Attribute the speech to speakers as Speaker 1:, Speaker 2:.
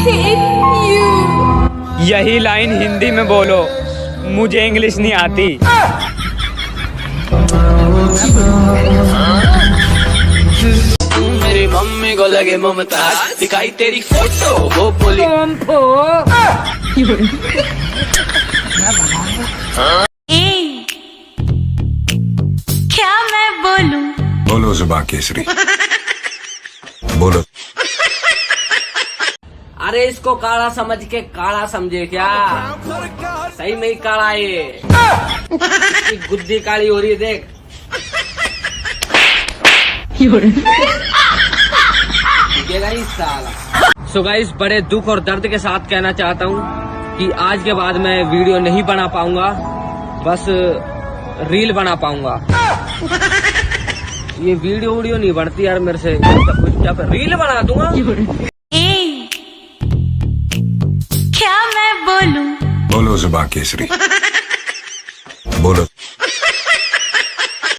Speaker 1: hate you.
Speaker 2: यही line Hindi में बोलो, मुझे इंग्लिश नहीं आती।
Speaker 3: मेरी मम्मी को लगे मुमताज, दिखाई तेरी फोटो वो बोली
Speaker 1: क्या मैं बोलूं?
Speaker 4: बोलो जुबान केसरी, बोलो।
Speaker 3: अरे इसको काला समझ के काला समझे क्या? सही में ही काला है ये। इसकी गुद्दी काली हो रही है देख। सो गाइस, बड़े दुख और दर्द के साथ कहना चाहता हूँ कि आज के बाद मैं वीडियो नहीं बना पाऊंगा, बस रील बना पाऊंगा। ये वीडियो नहीं बनती यार मेरे से, सब कुछ जब रील बना दूंगा।
Speaker 1: क्या मैं बोलूं?
Speaker 4: बोलो जुबान केसरी, बोलो।